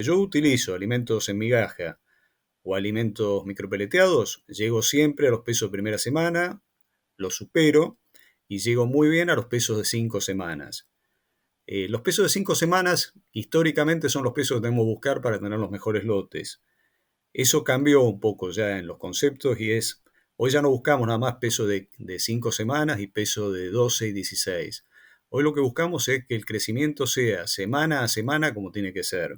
Yo utilizo alimentos en migaja o alimentos micropeleteados, llego siempre a los pesos de primera semana, los supero y llego muy bien a los pesos de 5 semanas. Los pesos de 5 semanas históricamente son los pesos que debemos buscar para tener los mejores lotes. Eso cambió un poco ya en los conceptos y hoy ya no buscamos nada más peso de 5 semanas y peso de 12 y 16. Hoy lo que buscamos es que el crecimiento sea semana a semana como tiene que ser.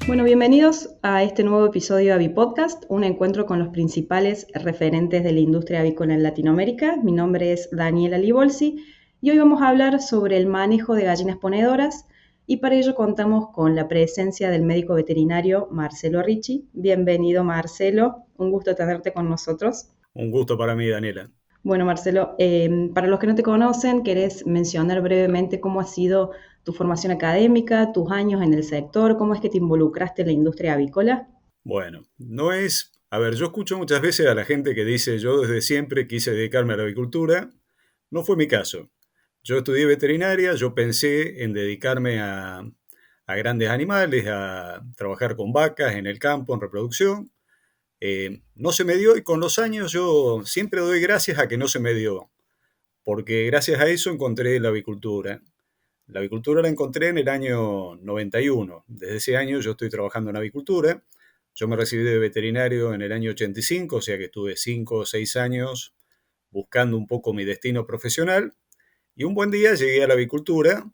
Bueno, bienvenidos a este nuevo episodio de Avipodcast, un encuentro con los principales referentes de la industria avícola en Latinoamérica. Mi nombre es Daniela Libolsi y hoy vamos a hablar sobre el manejo de gallinas ponedoras y para ello contamos con la presencia del médico veterinario Marcelo Ricci. Bienvenido, Marcelo, un gusto tenerte con nosotros. Un gusto para mí, Daniela. Bueno, Marcelo, para los que no te conocen, ¿querés mencionar brevemente cómo ha sido tu formación académica, tus años en el sector, cómo es que te involucraste en la industria avícola? Bueno, no es... A ver, yo escucho muchas veces a la gente que dice, yo desde siempre quise dedicarme a la avicultura. No fue mi caso. Yo estudié veterinaria, yo pensé en dedicarme a grandes animales, a trabajar con vacas en el campo, en reproducción. No se me dio y con los años yo siempre doy gracias a que no se me dio, porque gracias a eso encontré la avicultura. La avicultura la encontré en el año 91. Desde ese año yo estoy trabajando en avicultura. Yo me recibí de veterinario en el año 85, o sea que estuve 5 o 6 años buscando un poco mi destino profesional. Y un buen día llegué a la avicultura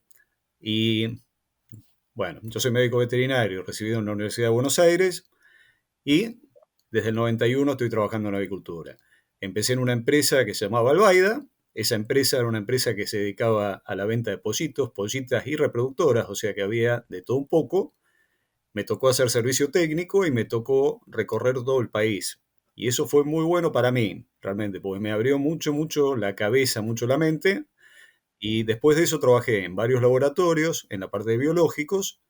y, bueno, yo soy médico veterinario, recibido en la Universidad de Buenos Aires y desde el 91 estoy trabajando en avicultura. Empecé en una empresa que se llamaba Albaida. Esa empresa era una empresa que se dedicaba a la venta de pollitos, pollitas y reproductoras, o sea que había de todo un poco. Me tocó hacer servicio técnico y me tocó recorrer todo el país. Y eso fue muy bueno para mí, realmente, porque me abrió mucho, mucho la cabeza, mucho la mente. Y después de eso trabajé en varios laboratorios, en la parte de biológicos,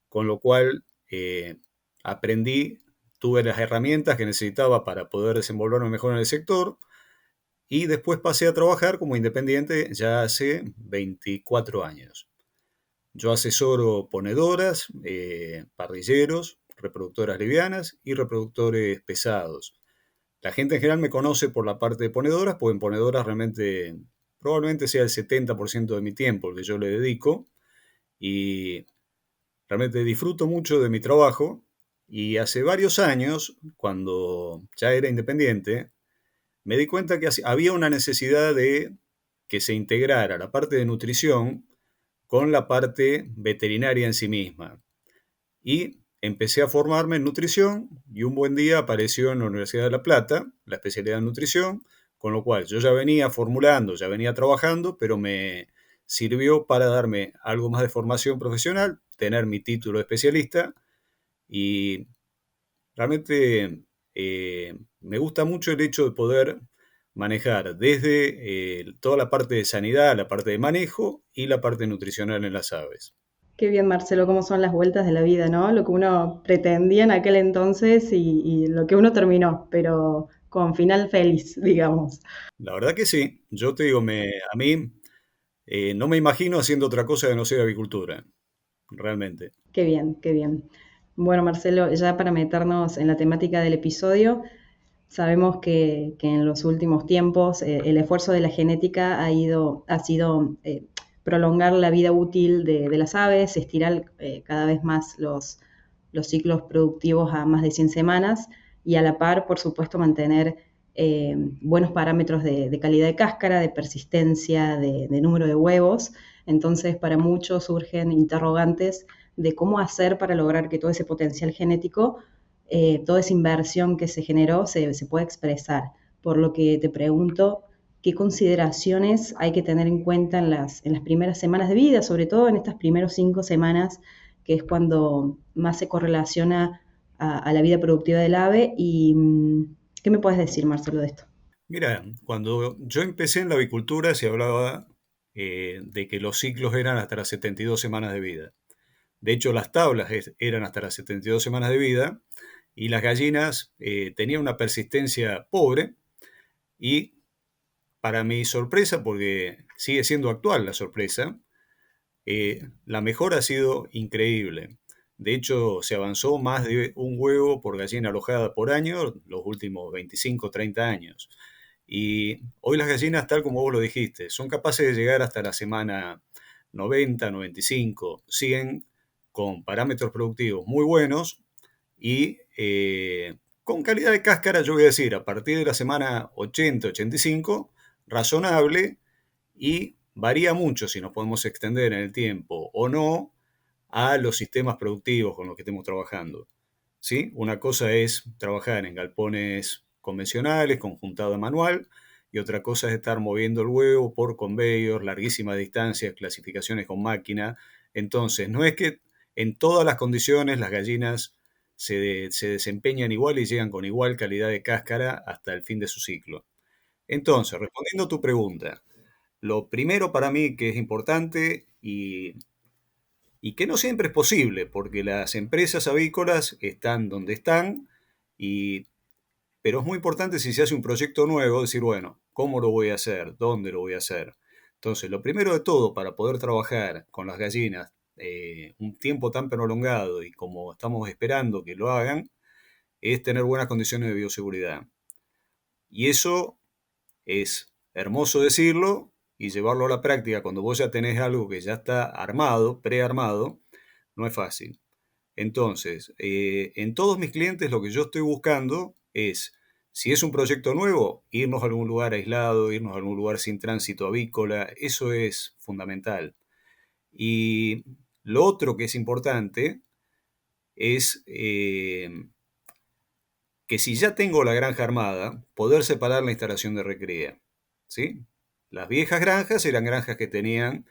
con lo cual aprendí, tuve las herramientas que necesitaba para poder desenvolverme mejor en el sector y después pasé a trabajar como independiente ya hace 24 años. Yo asesoro ponedoras, parrilleros, reproductoras livianas y reproductores pesados. La gente en general me conoce por la parte de ponedoras, porque en ponedoras realmente probablemente sea el 70% de mi tiempo el que yo le dedico y realmente disfruto mucho de mi trabajo y hace varios años, cuando ya era independiente, me di cuenta que había una necesidad de que se integrara la parte de nutrición con la parte veterinaria en sí misma. Y empecé a formarme en nutrición y un buen día apareció en la Universidad de La Plata la especialidad en nutrición, con lo cual yo ya venía formulando, ya venía trabajando, pero me sirvió para darme algo más de formación profesional, tener mi título de especialista y realmente me gusta mucho el hecho de poder manejar desde toda la parte de sanidad, la parte de manejo y la parte nutricional en las aves. Qué bien, Marcelo, cómo son las vueltas de la vida, ¿no? Lo que uno pretendía en aquel entonces y lo que uno terminó, pero con final feliz, digamos. La verdad que sí, yo te digo, a mí no me imagino haciendo otra cosa que no sea avicultura, realmente. Qué bien, qué bien. Bueno, Marcelo, ya para meternos en la temática del episodio, sabemos que en los últimos tiempos el esfuerzo de la genética ha sido prolongar la vida útil de las aves, estirar cada vez más los ciclos productivos a más de 100 semanas y a la par, por supuesto, mantener buenos parámetros de calidad de cáscara, de persistencia, de número de huevos. Entonces, para muchos surgen interrogantes de cómo hacer para lograr que todo ese potencial genético, toda esa inversión que se generó se pueda expresar. Por lo que te pregunto, ¿qué consideraciones hay que tener en cuenta en las primeras semanas de vida, sobre todo en estas primeras 5 semanas, que es cuando más se correlaciona a la vida productiva del ave? ¿Y qué me puedes decir, Marcelo, de esto? Mira, cuando yo empecé en la avicultura se hablaba de que los ciclos eran hasta las 72 semanas de vida. De hecho, las tablas eran hasta las 72 semanas de vida y las gallinas tenían una persistencia pobre y para mi sorpresa, porque sigue siendo actual la sorpresa, la mejora ha sido increíble. De hecho, se avanzó más de un huevo por gallina alojada por año los últimos 25, 30 años. Y hoy las gallinas, tal como vos lo dijiste, son capaces de llegar hasta la semana 90, 95, siguen con parámetros productivos muy buenos y con calidad de cáscara, yo voy a decir, a partir de la semana 80, 85, razonable y varía mucho si nos podemos extender en el tiempo o no a los sistemas productivos con los que estemos trabajando. ¿Sí? Una cosa es trabajar en galpones convencionales, con juntada manual, y otra cosa es estar moviendo el huevo por conveyors, larguísimas distancias, clasificaciones con máquina. Entonces, no es que en todas las condiciones las gallinas se desempeñan igual y llegan con igual calidad de cáscara hasta el fin de su ciclo. Entonces, respondiendo a tu pregunta, lo primero para mí que es importante y que no siempre es posible, porque las empresas avícolas están donde están, y, pero es muy importante si se hace un proyecto nuevo, decir, bueno, ¿cómo lo voy a hacer? ¿Dónde lo voy a hacer? Entonces, lo primero de todo para poder trabajar con las gallinas un tiempo tan prolongado y como estamos esperando que lo hagan, es tener buenas condiciones de bioseguridad. Y eso es hermoso decirlo y llevarlo a la práctica cuando vos ya tenés algo que ya está armado, prearmado, no es fácil. Entonces, en todos mis clientes lo que yo estoy buscando es, si es un proyecto nuevo, irnos a algún lugar aislado, irnos a algún lugar sin tránsito avícola, eso es fundamental. Y lo otro que es importante es que si ya tengo la granja armada, poder separar la instalación de recría. ¿Sí? Las viejas granjas eran granjas que tenían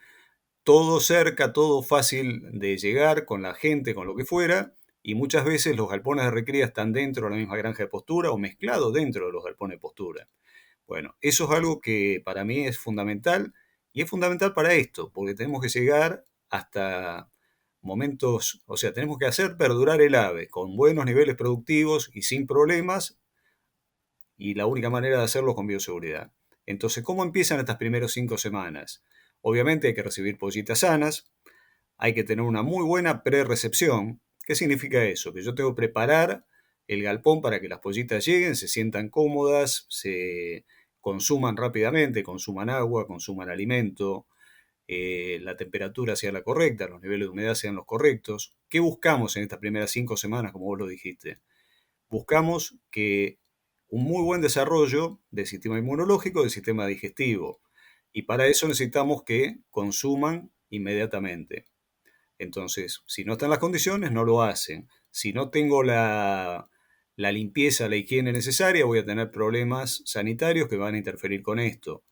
todo cerca, todo fácil de llegar con la gente, con lo que fuera, y muchas veces los galpones de recría están dentro de la misma granja de postura o mezclados dentro de los galpones de postura. Bueno, eso es algo que para mí es fundamental y es fundamental para esto, porque tenemos que llegar hasta momentos, o sea, tenemos que hacer perdurar el ave con buenos niveles productivos y sin problemas, y la única manera de hacerlo es con bioseguridad. Entonces, ¿cómo empiezan estas primeras 5 semanas? Obviamente hay que recibir pollitas sanas, hay que tener una muy buena pre-recepción. ¿Qué significa eso? Que yo tengo que preparar el galpón para que las pollitas lleguen, se sientan cómodas, se consuman rápidamente, consuman agua, consuman alimento, la temperatura sea la correcta, los niveles de humedad sean los correctos. ¿Qué buscamos en estas primeras 5 semanas, como vos lo dijiste? Buscamos que un muy buen desarrollo del sistema inmunológico, del sistema digestivo. Y para eso necesitamos que consuman inmediatamente. Entonces, si no están las condiciones, no lo hacen. Si no tengo la limpieza, la higiene necesaria, voy a tener problemas sanitarios que van a interferir con esto.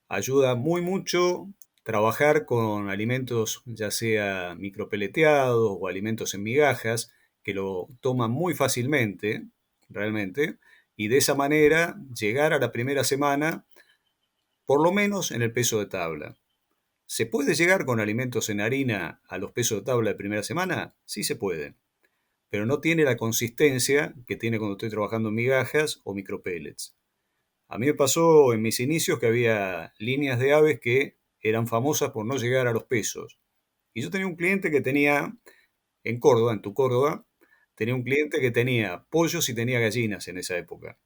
Ayuda muy mucho trabajar con alimentos ya sea micropeleteados o alimentos en migajas, que lo toman muy fácilmente, realmente, y de esa manera llegar a la primera semana, por lo menos en el peso de tabla. ¿Se puede llegar con alimentos en harina a los pesos de tabla de primera semana? Sí se puede, pero no tiene la consistencia que tiene cuando estoy trabajando en migajas o micropellets. A mí me pasó en mis inicios que había líneas de aves que eran famosas por no llegar a los pesos. Y yo tenía un cliente que tenía, en Córdoba, en tu Córdoba, tenía un cliente que tenía pollos y tenía gallinas en esa época.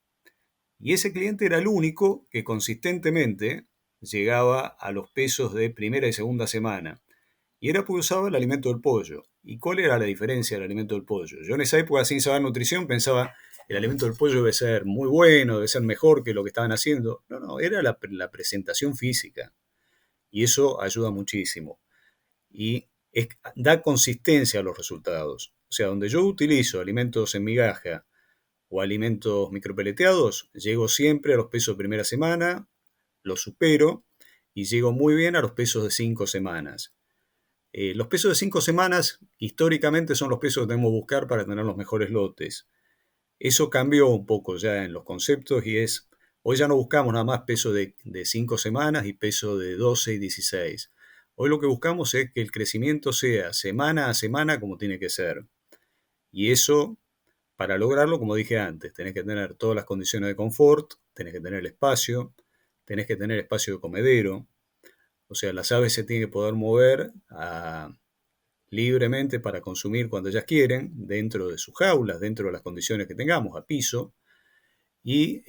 Y ese cliente era el único que consistentemente llegaba a los pesos de primera y segunda semana. Y era porque usaba el alimento del pollo. ¿Y cuál era la diferencia del alimento del pollo? Yo en esa época, sin saber nutrición, pensaba, el alimento del pollo debe ser muy bueno, debe ser mejor que lo que estaban haciendo. No, no, era la presentación física. Y eso ayuda muchísimo. Y da consistencia a los resultados. O sea, donde yo utilizo alimentos en migaja o alimentos micropeleteados, llego siempre a los pesos de primera semana, los supero y llego muy bien a los pesos de 5 semanas. Los pesos de 5 semanas históricamente son los pesos que tenemos que buscar para tener los mejores lotes. Eso cambió un poco ya en los conceptos y es, hoy ya no buscamos nada más peso de 5 semanas y peso de 12 y 16. Hoy lo que buscamos es que el crecimiento sea semana a semana como tiene que ser. Y eso Para lograrlo, como dije antes, tenés que tener todas las condiciones de confort, tenés que tener espacio, tenés que tener espacio de comedero, o sea, las aves se tienen que poder mover libremente para consumir cuando ellas quieren, dentro de sus jaulas, dentro de las condiciones que tengamos, a piso. Y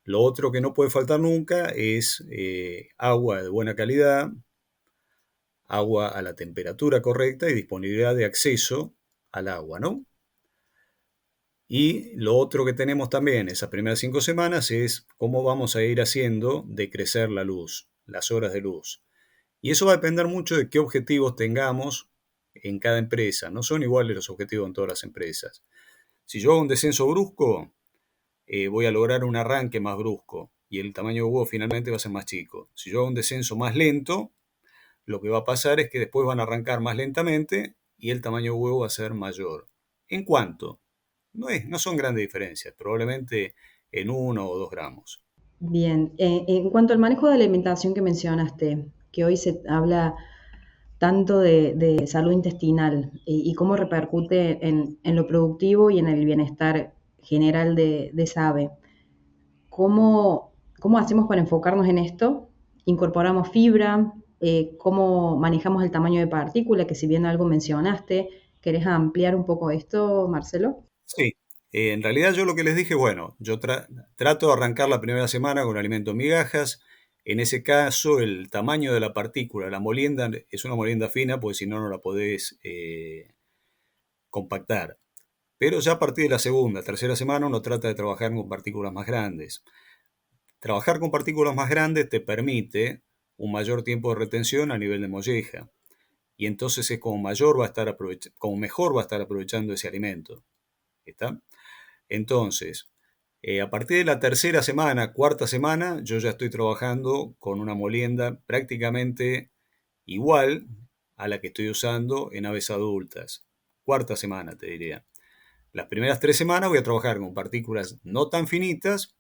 lo otro que no puede faltar nunca es agua de buena calidad, agua a la temperatura correcta y disponibilidad de acceso al agua, ¿no? Y lo otro que tenemos también esas primeras 5 semanas es cómo vamos a ir haciendo decrecer la luz, las horas de luz. Y eso va a depender mucho de qué objetivos tengamos en cada empresa. No son iguales los objetivos en todas las empresas. Si yo hago un descenso brusco, voy a lograr un arranque más brusco y el tamaño de huevo finalmente va a ser más chico. Si yo hago un descenso más lento, lo que va a pasar es que después van a arrancar más lentamente y el tamaño de huevo va a ser mayor. ¿En cuánto? No son grandes diferencias, probablemente en 1 o 2 gramos. Bien, en cuanto al manejo de alimentación que mencionaste, que hoy se habla tanto de salud intestinal y cómo repercute en lo productivo y en el bienestar general de esa ave. ¿Cómo hacemos para enfocarnos en esto? ¿Incorporamos fibra? ¿Cómo manejamos el tamaño de partícula? Que si bien algo mencionaste, ¿querés ampliar un poco esto, Marcelo? Sí, en realidad yo lo que les dije, bueno, yo trato de arrancar la primera semana con alimento en migajas. En ese caso, el tamaño de la partícula, la molienda, es una molienda fina, porque si no, no la podés compactar. Pero ya a partir de la segunda, tercera semana, uno trata de trabajar con partículas más grandes. Trabajar con partículas más grandes te permite un mayor tiempo de retención a nivel de molleja. Y entonces es como como mejor va a estar aprovechando ese alimento. ¿Está? Entonces, a partir de la tercera semana, cuarta semana, yo ya estoy trabajando con una molienda prácticamente igual a la que estoy usando en aves adultas. Cuarta semana, te diría. Las primeras 3 semanas voy a trabajar con partículas no tan finitas.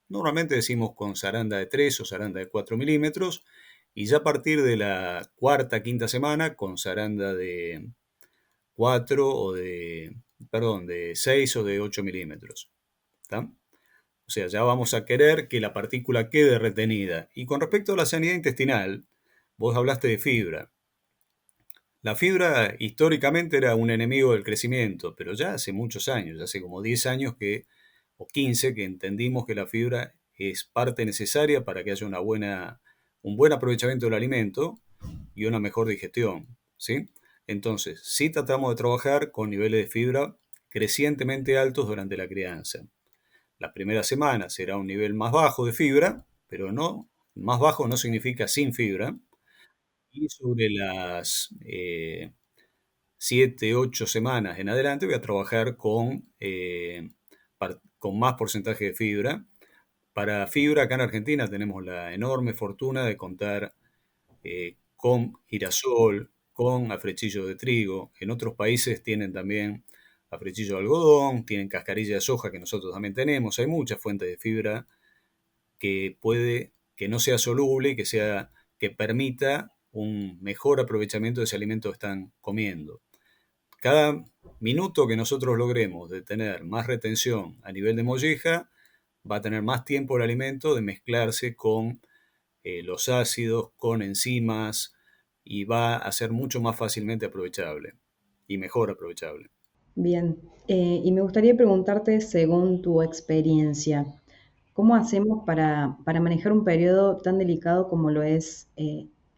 Normalmente decimos con zaranda de 3 o zaranda de 4 milímetros. Y ya a partir de la cuarta, quinta semana, con zaranda de 4 o de 6 o de 8 milímetros. ¿Está? O sea, ya vamos a querer que la partícula quede retenida. Y con respecto a la sanidad intestinal, vos hablaste de fibra. La fibra históricamente era un enemigo del crecimiento, pero ya hace muchos años, ya hace como 10 años o 15, que entendimos que la fibra es parte necesaria para que haya un buen aprovechamiento del alimento y una mejor digestión, ¿sí? Entonces, sí tratamos de trabajar con niveles de fibra crecientemente altos durante la crianza. Las primeras semanas será un nivel más bajo de fibra, pero no, más bajo no significa sin fibra. Y sobre las 7, 8 semanas en adelante voy a trabajar con más porcentaje de fibra. Para fibra, acá en Argentina tenemos la enorme fortuna de contar con girasol, con afrechillo de trigo. En otros países tienen también afrechillo de algodón, tienen cascarilla de soja que nosotros también tenemos. Hay muchas fuentes de fibra que no sea soluble y que permita un mejor aprovechamiento de ese alimento que están comiendo. Cada minuto que nosotros logremos de tener más retención a nivel de molleja, va a tener más tiempo el alimento de mezclarse con los ácidos, con enzimas, y va a ser mucho más fácilmente aprovechable y mejor aprovechable. Bien, y me gustaría preguntarte, según tu experiencia, ¿cómo hacemos para manejar un periodo tan delicado como lo es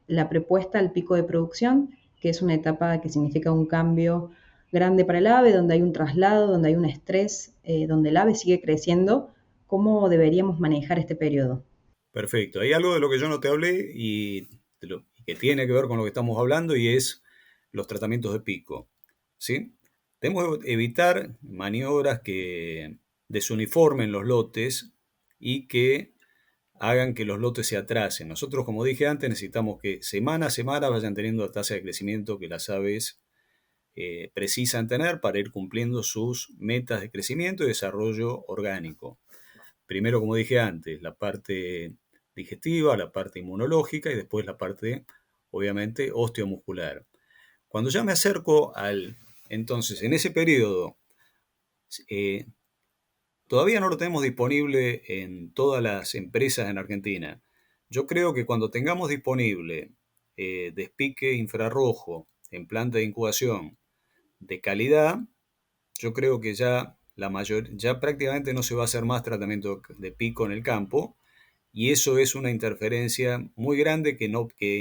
la prepuesta al pico de producción, que es una etapa que significa un cambio grande para el ave, donde hay un traslado, donde hay un estrés, donde el ave sigue creciendo? ¿Cómo deberíamos manejar este periodo? Perfecto. Hay algo de lo que yo no te hablé y que tiene que ver con lo que estamos hablando y es los tratamientos de pico. ¿Sí? Tenemos que evitar maniobras que desuniformen los lotes y que hagan que los lotes se atrasen. Nosotros, como dije antes, necesitamos que semana a semana vayan teniendo la tasa de crecimiento que las aves precisan tener para ir cumpliendo sus metas de crecimiento y desarrollo orgánico. Primero, como dije antes, la parte digestiva, la parte inmunológica y después la parte, obviamente, osteomuscular. Cuando ya me acerco al Entonces, en ese periodo, eh, todavía no lo tenemos disponible en todas las empresas en Argentina. Yo creo que cuando tengamos disponible despique infrarrojo en planta de incubación de calidad, yo creo que ya prácticamente no se va a hacer más tratamiento de pico en el campo, y eso es una interferencia muy grande que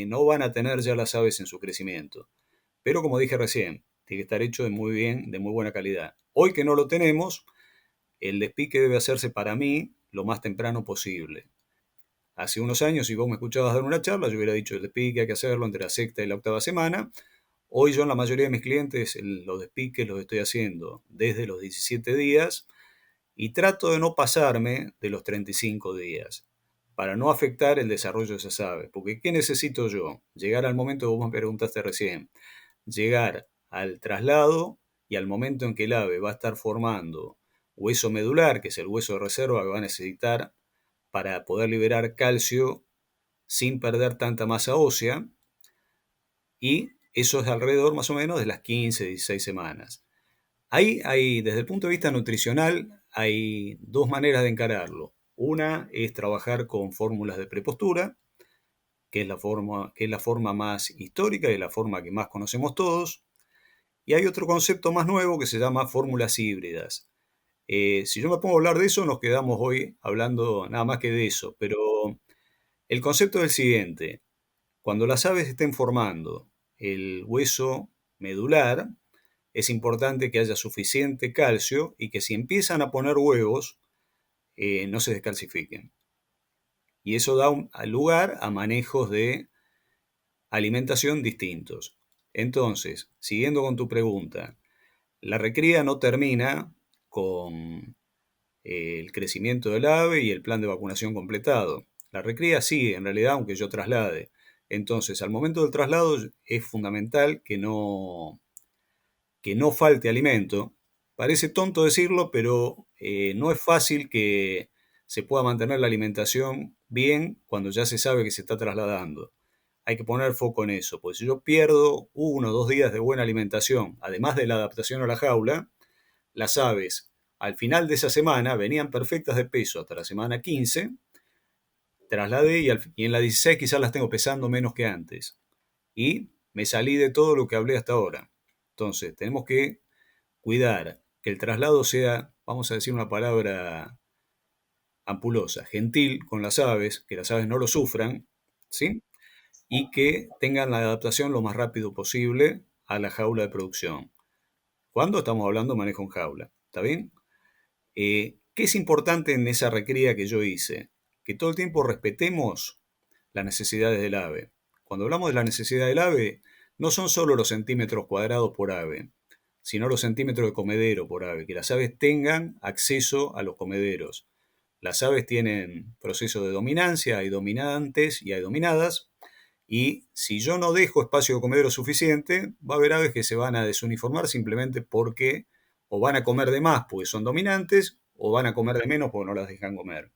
no van a tener ya las aves en su crecimiento. Pero como dije recién, tiene que estar hecho de muy bien, de muy buena calidad. Hoy que no lo tenemos, el despique debe hacerse para mí lo más temprano posible. Hace unos años, si vos me escuchabas dar una charla, yo hubiera dicho el despique hay que hacerlo entre la sexta y la octava semana. Hoy yo en la mayoría de mis clientes los despiques los estoy haciendo desde los 17 días y trato de no pasarme de los 35 días para no afectar el desarrollo de esas aves. Porque ¿qué necesito yo? Llegar al momento que vos me preguntaste recién. Llegar al traslado y al momento en que el ave va a estar formando hueso medular, que es el hueso de reserva que va a necesitar para poder liberar calcio sin perder tanta masa ósea, y eso es alrededor más o menos de las 15, 16 semanas. Ahí hay, desde el punto de vista nutricional, hay dos maneras de encararlo. Una es trabajar con fórmulas de prepostura, que es la forma más histórica y la forma que más conocemos todos. Y hay otro concepto más nuevo que se llama fórmulas híbridas. Si yo me pongo a hablar de eso, nos quedamos hoy hablando nada más que de eso, pero el concepto es el siguiente. Cuando las aves estén formando el hueso medular, es importante que haya suficiente calcio y que si empiezan a poner huevos, no se descalcifiquen. Y eso da lugar a manejos de alimentación distintos. Entonces, siguiendo con tu pregunta, la recría no termina con el crecimiento del ave y el plan de vacunación completado. La recría sí, en realidad, aunque yo traslade. Entonces, al momento del traslado es fundamental que no falte alimento. Parece tonto decirlo, pero no es fácil que se pueda mantener la alimentación bien cuando ya se sabe que se está trasladando. Hay que poner foco en eso, pues si yo pierdo 1 o 2 días de buena alimentación, además de la adaptación a la jaula, las aves al final de esa semana venían perfectas de peso hasta la semana 15, trasladé y en la 16 quizás las tengo pesando menos que antes. Y me salí de todo lo que hablé hasta ahora. Entonces, tenemos que cuidar que el traslado sea, vamos a decir una palabra ampulosa, gentil con las aves, que las aves no lo sufran, ¿sí? Y que tengan la adaptación lo más rápido posible a la jaula de producción. ¿Cuándo estamos hablando de manejo en jaula? ¿Está bien? ¿Qué es importante en esa recría que yo hice? Que todo el tiempo respetemos las necesidades del ave. Cuando hablamos de la necesidad del ave, no son solo los centímetros cuadrados por ave, sino los centímetros de comedero por ave, que las aves tengan acceso a los comederos. Las aves tienen procesos de dominancia, hay dominantes y hay dominadas, y si yo no dejo espacio de comedero suficiente, va a haber aves que se van a desuniformar simplemente porque o van a comer de más porque son dominantes, o van a comer de menos porque no las dejan comer.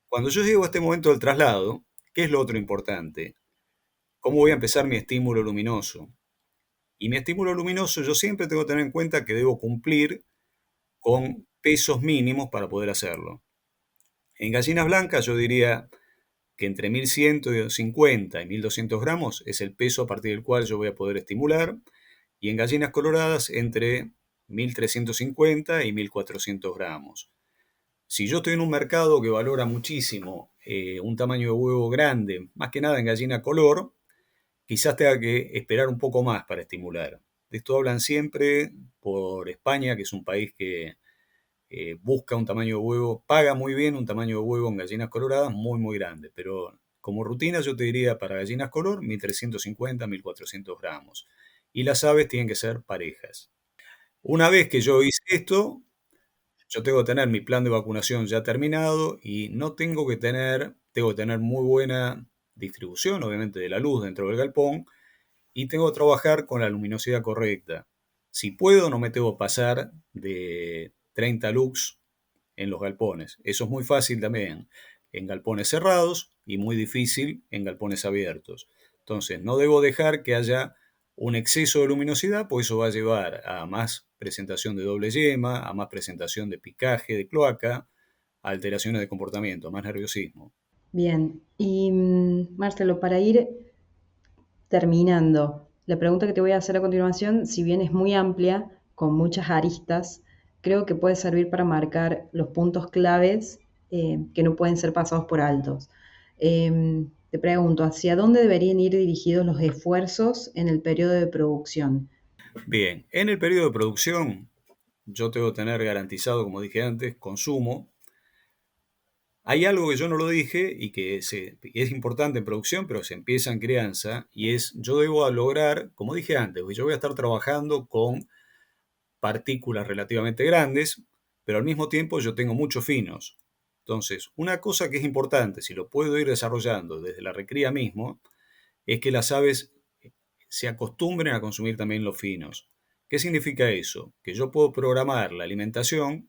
Cuando yo llego a este momento del traslado, ¿qué es lo otro importante? ¿Cómo voy a empezar mi estímulo luminoso? Y mi estímulo luminoso yo siempre tengo que tener en cuenta que debo cumplir con pesos mínimos para poder hacerlo. En gallinas blancas yo diría que entre 1150 y 1200 gramos es el peso a partir del cual yo voy a poder estimular, y en gallinas coloradas entre 1350 y 1400 gramos. Si yo estoy en un mercado que valora muchísimo un tamaño de huevo grande, más que nada en gallina color, quizás tenga que esperar un poco más para estimular. De esto hablan siempre por España, que es un país que busca un tamaño de huevo, paga muy bien un tamaño de huevo en gallinas coloradas muy, muy grande. Pero como rutina yo te diría para gallinas color 1350, 1400 gramos. Y las aves tienen que ser parejas. Una vez que yo hice esto, yo tengo que tener mi plan de vacunación ya terminado y no tengo que tener muy buena distribución, obviamente, de la luz dentro del galpón, y tengo que trabajar con la luminosidad correcta. Si puedo, no me tengo que pasar de 30 lux en los galpones. Eso es muy fácil también en galpones cerrados y muy difícil en galpones abiertos. Entonces, no debo dejar que haya un exceso de luminosidad, pues eso va a llevar a más presentación de doble yema, a más presentación de picaje, de cloaca, a alteraciones de comportamiento, más nerviosismo. Bien, y Marcelo, para ir terminando, la pregunta que te voy a hacer a continuación, si bien es muy amplia, con muchas aristas, creo que puede servir para marcar los puntos claves que no pueden ser pasados por altos. Te pregunto, ¿hacia dónde deberían ir dirigidos los esfuerzos en el periodo de producción? Bien, en el periodo de producción, yo tengo que tener garantizado, como dije antes, consumo. Hay algo que yo no lo dije y que es importante en producción, pero se empieza en crianza, y es, yo debo lograr, como dije antes, yo voy a estar trabajando con partículas relativamente grandes, pero al mismo tiempo yo tengo muchos finos. Entonces, una cosa que es importante, si lo puedo ir desarrollando desde la recría mismo, es que las aves se acostumbren a consumir también los finos. ¿Qué significa eso? Que yo puedo programar la alimentación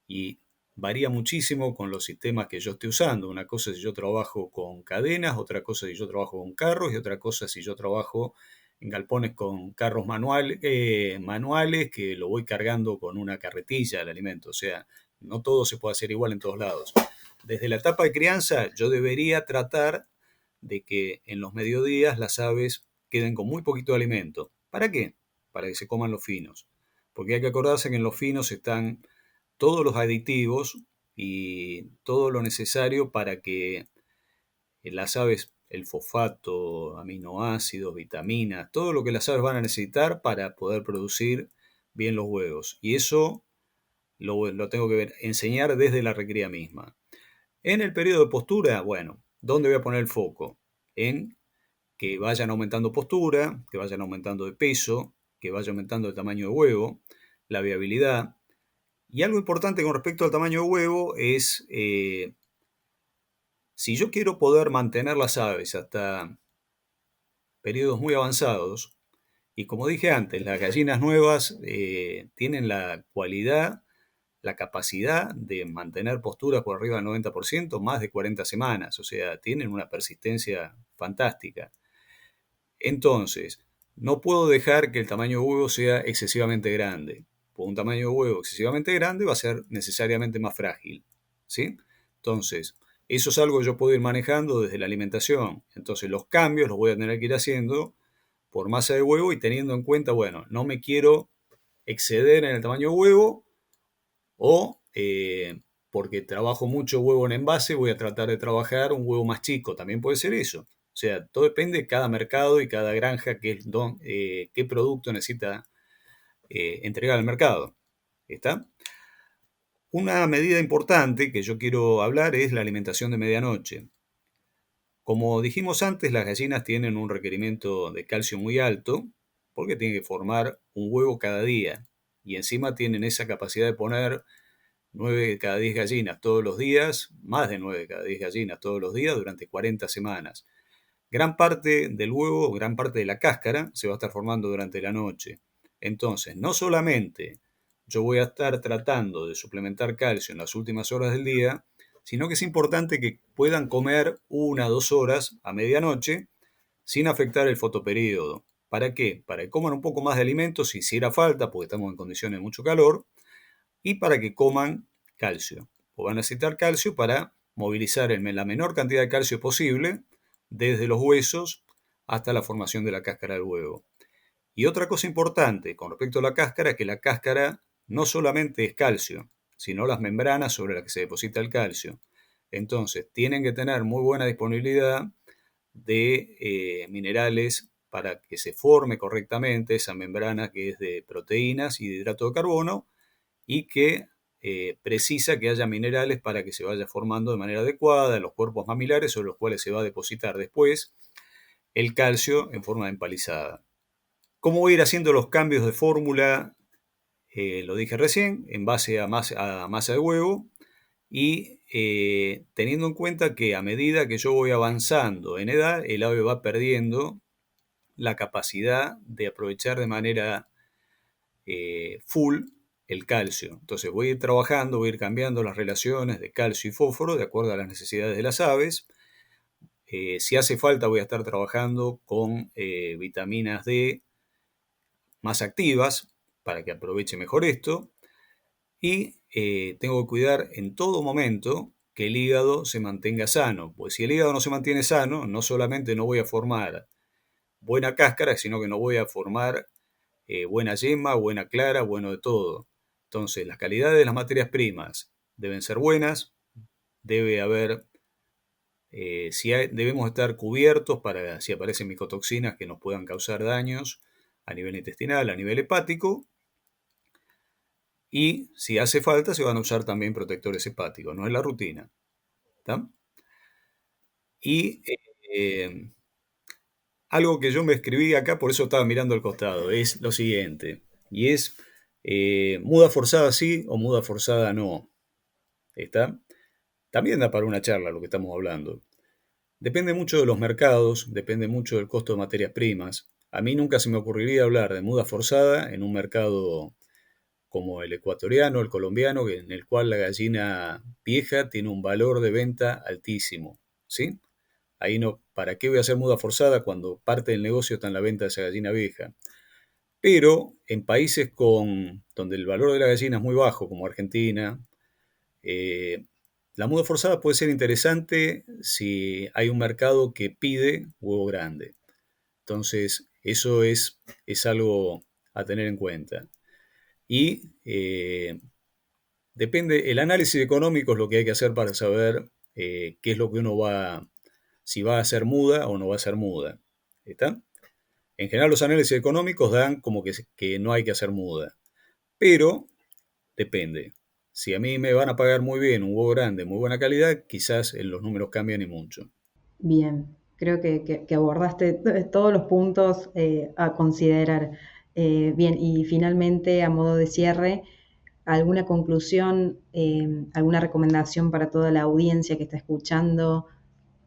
y varía muchísimo con los sistemas que yo esté usando. Una cosa es si yo trabajo con cadenas, otra cosa es si yo trabajo con carros y otra cosa es si yo trabajo en galpones con carros manuales que lo voy cargando con una carretilla el alimento. O sea, no todo se puede hacer igual en todos lados. Desde la etapa de crianza yo debería tratar de que en los mediodías las aves queden con muy poquito de alimento. ¿Para qué? Para que se coman los finos. Porque hay que acordarse que en los finos están todos los aditivos y todo lo necesario para que las aves, el fosfato, aminoácidos, vitaminas, todo lo que las aves van a necesitar para poder producir bien los huevos. Y eso lo tengo que enseñar desde la recría misma. En el periodo de postura, bueno, ¿dónde voy a poner el foco? En que vayan aumentando postura, que vayan aumentando de peso, que vaya aumentando el tamaño de huevo, la viabilidad. Y algo importante con respecto al tamaño de huevo es, si yo quiero poder mantener las aves hasta periodos muy avanzados, y como dije antes, las gallinas nuevas tienen la cualidad, la capacidad de mantener posturas por arriba del 90%, más de 40 semanas, o sea, tienen una persistencia fantástica. Entonces, no puedo dejar que el tamaño de huevo sea excesivamente grande. Por un tamaño de huevo excesivamente grande va a ser necesariamente más frágil, ¿sí? Entonces, eso es algo que yo puedo ir manejando desde la alimentación. Entonces, los cambios los voy a tener que ir haciendo por masa de huevo y teniendo en cuenta, bueno, no me quiero exceder en el tamaño de huevo o porque trabajo mucho huevo en envase, voy a tratar de trabajar un huevo más chico. También puede ser eso. O sea, todo depende de cada mercado y cada granja qué producto necesita entregar al mercado. ¿Está? Una medida importante que yo quiero hablar es la alimentación de medianoche. Como dijimos antes, las gallinas tienen un requerimiento de calcio muy alto porque tienen que formar un huevo cada día y encima tienen esa capacidad de poner 9 de cada 10 gallinas todos los días, más de 9 de cada 10 gallinas todos los días durante 40 semanas. Gran parte del huevo, gran parte de la cáscara se va a estar formando durante la noche. Entonces, no solamente yo voy a estar tratando de suplementar calcio en las últimas horas del día, sino que es importante que puedan comer 1 o 2 horas a medianoche sin afectar el fotoperíodo. ¿Para qué? Para que coman un poco más de alimentos si hiciera falta, porque estamos en condiciones de mucho calor, y para que coman calcio. O van a necesitar calcio para movilizar la menor cantidad de calcio posible desde los huesos hasta la formación de la cáscara del huevo. Y otra cosa importante con respecto a la cáscara es que la cáscara no solamente es calcio, sino las membranas sobre las que se deposita el calcio. Entonces, tienen que tener muy buena disponibilidad de minerales para que se forme correctamente esa membrana que es de proteínas y de hidrato de carbono y que precisa que haya minerales para que se vaya formando de manera adecuada en los cuerpos mamilares sobre los cuales se va a depositar después el calcio en forma de empalizada. ¿Cómo voy a ir haciendo los cambios de fórmula? Lo dije recién, en base a masa de huevo y teniendo en cuenta que a medida que yo voy avanzando en edad, el ave va perdiendo la capacidad de aprovechar de manera full el calcio. Entonces voy a ir trabajando, voy a ir cambiando las relaciones de calcio y fósforo de acuerdo a las necesidades de las aves. Si hace falta voy a estar trabajando con vitaminas D más activas para que aproveche mejor esto. Y tengo que cuidar en todo momento que el hígado se mantenga sano, pues si el hígado no se mantiene sano, no solamente no voy a formar buena cáscara, sino que no voy a formar buena yema, buena clara, bueno de todo. Entonces, las calidades de las materias primas deben ser buenas, debe haber, debemos estar cubiertos para si aparecen micotoxinas que nos puedan causar daños a nivel intestinal, a nivel hepático, y si hace falta se van a usar también protectores hepáticos, no es la rutina. ¿Tá? Y algo que yo me escribí acá, por eso estaba mirando al costado, es lo siguiente, y es muda forzada sí o muda forzada no. ¿Está? También da para una charla lo que estamos hablando. Depende mucho de los mercados, depende mucho del costo de materias primas. A mí nunca se me ocurriría hablar de muda forzada en un mercado como el ecuatoriano, el colombiano, en el cual la gallina vieja tiene un valor de venta altísimo. ¿Sí? Ahí no, ¿para qué voy a hacer muda forzada cuando parte del negocio está en la venta de esa gallina vieja? Pero en países donde el valor de la gallina es muy bajo, como Argentina, eh, la muda forzada puede ser interesante si hay un mercado que pide huevo grande. Entonces, eso es algo a tener en cuenta. Y depende, el análisis económico es lo que hay que hacer para saber qué es lo que uno si va a ser muda o no va a ser muda. ¿Está? En general los análisis económicos dan como que no hay que hacer muda, pero depende. Si a mí me van a pagar muy bien un huevo grande, muy buena calidad, quizás los números cambian y mucho. Bien, creo que abordaste todos los puntos a considerar. Bien, y finalmente, a modo de cierre, ¿alguna conclusión, alguna recomendación para toda la audiencia que está escuchando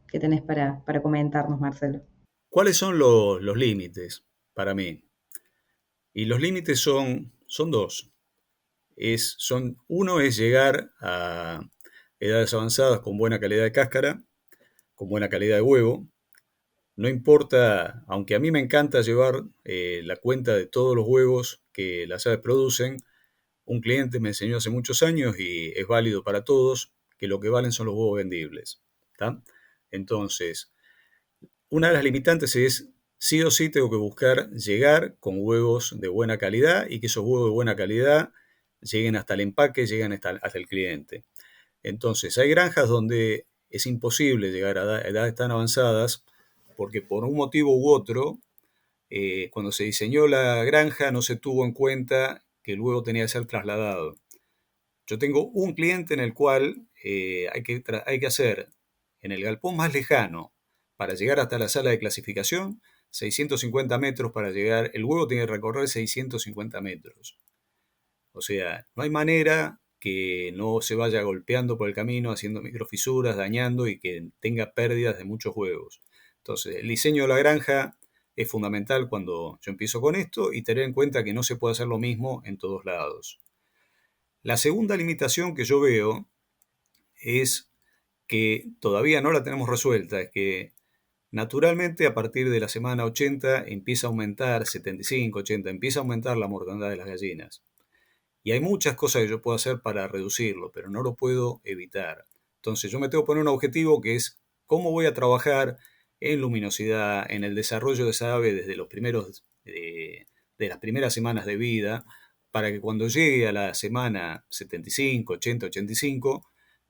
que tenés para comentarnos, Marcelo? ¿Cuáles son los límites para mí? Y los límites son dos. Uno es llegar a edades avanzadas con buena calidad de cáscara, con buena calidad de huevo. No importa, aunque a mí me encanta llevar la cuenta de todos los huevos que las aves producen, un cliente me enseñó hace muchos años y es válido para todos que lo que valen son los huevos vendibles. ¿Tá? Entonces, una de las limitantes es, sí o sí tengo que buscar llegar con huevos de buena calidad y que esos huevos de buena calidad lleguen hasta el empaque, lleguen hasta el cliente. Entonces, hay granjas donde es imposible llegar a edades tan avanzadas porque por un motivo u otro, cuando se diseñó la granja no se tuvo en cuenta que el huevo tenía que ser trasladado. Yo tengo un cliente en el cual hay que hacer en el galpón más lejano para llegar hasta la sala de clasificación, 650 metros para llegar, el huevo tiene que recorrer 650 metros. O sea, no hay manera que no se vaya golpeando por el camino, haciendo microfisuras, dañando y que tenga pérdidas de muchos huevos. Entonces, el diseño de la granja es fundamental cuando yo empiezo con esto y tener en cuenta que no se puede hacer lo mismo en todos lados. La segunda limitación que yo veo es que todavía no la tenemos resuelta, es que naturalmente a partir de la semana 80 empieza a aumentar, 75, 80, empieza a aumentar la mortandad de las gallinas. Y hay muchas cosas que yo puedo hacer para reducirlo, pero no lo puedo evitar. Entonces yo me tengo que poner un objetivo que es cómo voy a trabajar en luminosidad, en el desarrollo de esa ave desde de las primeras semanas de vida, para que cuando llegue a la semana 75, 80, 85,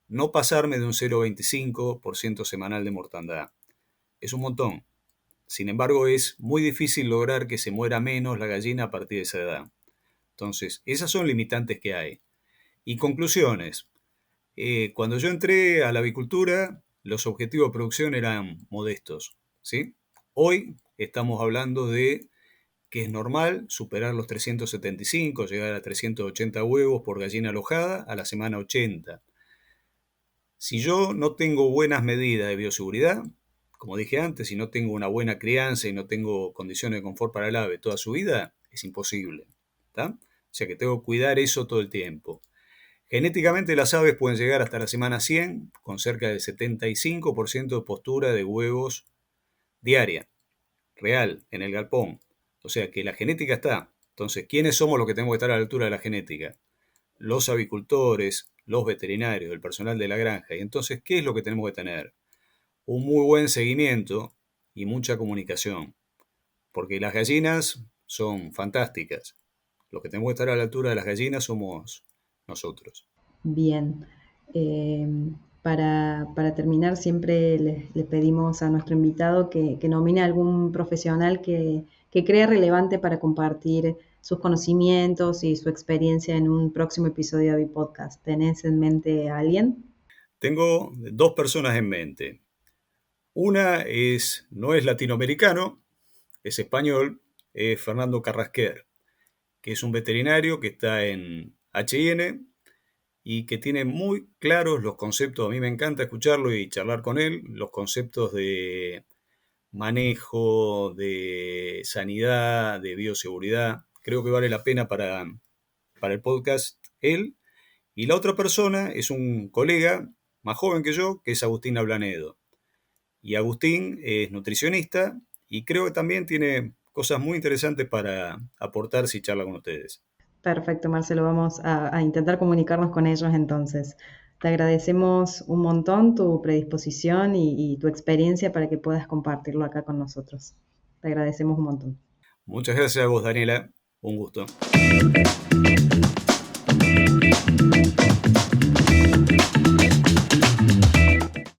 no pasarme de un 0,25% semanal de mortandad. Es un montón. Sin embargo, es muy difícil lograr que se muera menos la gallina a partir de esa edad. Entonces, esas son limitantes que hay. Y conclusiones. Cuando yo entré a la avicultura, los objetivos de producción eran modestos, ¿sí? Hoy estamos hablando de que es normal superar los 375, llegar a 380 huevos por gallina alojada a la semana 80. Si yo no tengo buenas medidas de bioseguridad, como dije antes, si no tengo una buena crianza y no tengo condiciones de confort para el ave toda su vida, es imposible. ¿Tá? O sea que tengo que cuidar eso todo el tiempo. Genéticamente las aves pueden llegar hasta la semana 100 con cerca del 75% de postura de huevos diaria, real, en el galpón. O sea que la genética está. Entonces, ¿quiénes somos los que tenemos que estar a la altura de la genética? Los avicultores, los veterinarios, el personal de la granja. Y entonces, ¿qué es lo que tenemos que tener? Un muy buen seguimiento y mucha comunicación, porque las gallinas son fantásticas. Los que tenemos que estar a la altura de las gallinas somos nosotros. Bien. Eh, para terminar, siempre le pedimos a nuestro invitado que nomine a algún profesional que crea relevante para compartir sus conocimientos y su experiencia en un próximo episodio de mi podcast. ¿Tenés en mente a alguien? Tengo dos personas en mente. Una no es latinoamericano, es español, es Fernando Carrasquer, que es un veterinario que está en H&N y que tiene muy claros los conceptos. A mí me encanta escucharlo y charlar con él, los conceptos de manejo, de sanidad, de bioseguridad. Creo que vale la pena para el podcast él. Y la otra persona es un colega más joven que yo, que es Agustín Ablanedo. Y Agustín es nutricionista y creo que también tiene cosas muy interesantes para aportar si charla con ustedes. Perfecto, Marcelo, vamos a intentar comunicarnos con ellos entonces. Te agradecemos un montón tu predisposición y tu experiencia para que puedas compartirlo acá con nosotros. Te agradecemos un montón. Muchas gracias a vos, Daniela. Un gusto.